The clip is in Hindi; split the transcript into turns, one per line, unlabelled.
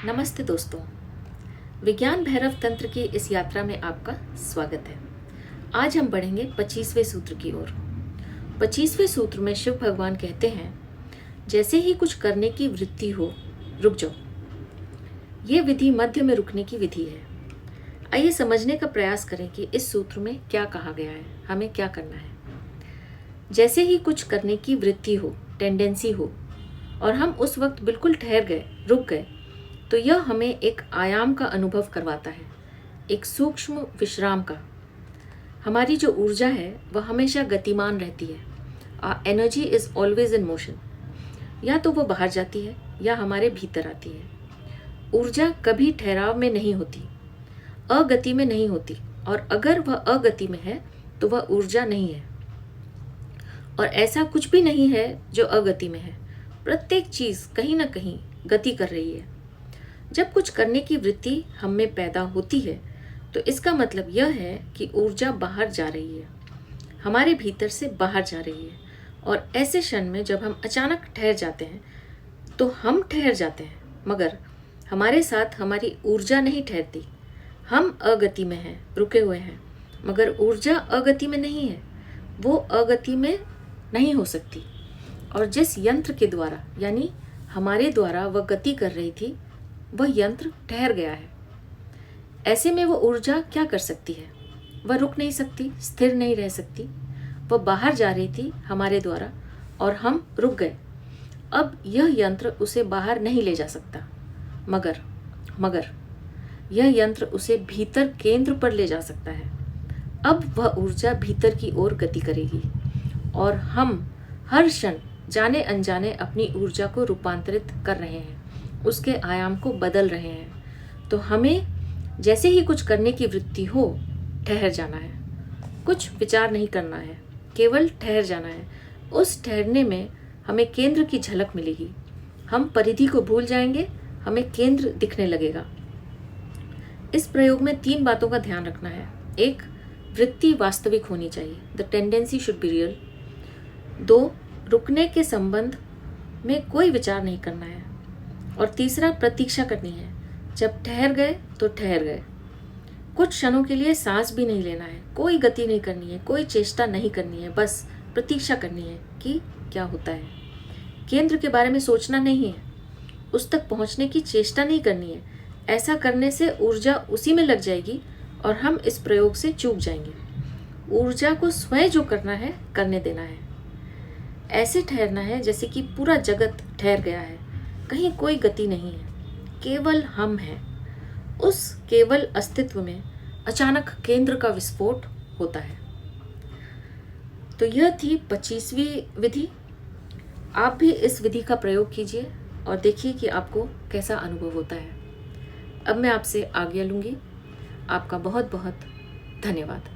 नमस्ते दोस्तों, विज्ञान भैरव तंत्र की इस यात्रा में आपका स्वागत है। आज हम बढ़ेंगे 25वें सूत्र की ओर। 25वें सूत्र में शिव भगवान कहते हैं, जैसे ही कुछ करने की वृत्ति हो, रुक जाओ। ये विधि मध्य में रुकने की विधि है। आइए समझने का प्रयास करें कि इस सूत्र में क्या कहा गया है, हमें क्या करना है। जैसे ही कुछ करने की वृत्ति हो, टेंडेंसी हो, और हम उस वक्त बिल्कुल ठहर गए, रुक गए, तो यह हमें एक आयाम का अनुभव करवाता है, एक सूक्ष्म विश्राम का। हमारी जो ऊर्जा है वह हमेशा गतिमान रहती है। Energy is always in motion. या तो वो बाहर जाती है या हमारे भीतर आती है। ऊर्जा कभी ठहराव में नहीं होती, अगति में नहीं होती, और अगर वह अगति में है तो वह ऊर्जा नहीं है। और ऐसा कुछ भी नहीं है जो अगति में है। प्रत्येक चीज कहीं ना कहीं गति कर रही है। जब कुछ करने की वृत्ति हम में पैदा होती है तो इसका मतलब यह है कि ऊर्जा बाहर जा रही है, हमारे भीतर से बाहर जा रही है। और ऐसे क्षण में जब हम अचानक ठहर जाते हैं तो हम ठहर जाते हैं, मगर हमारे साथ हमारी ऊर्जा नहीं ठहरती। हम अगति में हैं, रुके हुए हैं, मगर ऊर्जा अगति में नहीं है। वो अगति में नहीं हो सकती। और जिस यंत्र के द्वारा, यानी हमारे द्वारा वह गति कर रही थी, वह यंत्र ठहर गया है। ऐसे में वो ऊर्जा क्या कर सकती है? वह रुक नहीं सकती, स्थिर नहीं रह सकती। वह बाहर जा रही थी हमारे द्वारा और हम रुक गए। अब यह यंत्र उसे बाहर नहीं ले जा सकता, मगर यह यंत्र उसे भीतर केंद्र पर ले जा सकता है। अब वह ऊर्जा भीतर की ओर गति करेगी और हम हर क्षण जाने अनजाने अपनी ऊर्जा को रूपांतरित कर रहे हैं, उसके आयाम को बदल रहे हैं। तो हमें जैसे ही कुछ करने की वृत्ति हो, ठहर जाना है। कुछ विचार नहीं करना है, केवल ठहर जाना है। उस ठहरने में हमें केंद्र की झलक मिलेगी। हम परिधि को भूल जाएंगे, हमें केंद्र दिखने लगेगा। इस प्रयोग में 3 बातों का ध्यान रखना है। 1, वृत्ति वास्तविक होनी चाहिए, the tendency should be real. 2, रुकने के संबंध में कोई विचार नहीं करना है। और तीसरा, प्रतीक्षा करनी है। जब ठहर गए तो ठहर गए। कुछ क्षणों के लिए सांस भी नहीं लेना है, कोई गति नहीं करनी है, कोई चेष्टा नहीं करनी है, बस प्रतीक्षा करनी है कि क्या होता है। केंद्र के बारे में सोचना नहीं है, उस तक पहुंचने की चेष्टा नहीं करनी है। ऐसा करने से ऊर्जा उसी में लग जाएगी और हम इस प्रयोग से चूक जाएंगे। ऊर्जा को स्वयं जो करना है करने देना है। ऐसे ठहरना है जैसे कि पूरा जगत ठहर गया है, कहीं कोई गति नहीं है, केवल हम हैं। उस केवल अस्तित्व में अचानक केंद्र का विस्फोट होता है। तो यह थी 25वीं विधि। आप भी इस विधि का प्रयोग कीजिए और देखिए कि आपको कैसा अनुभव होता है। अब मैं आपसे आज्ञा लूंगी। आपका बहुत बहुत धन्यवाद।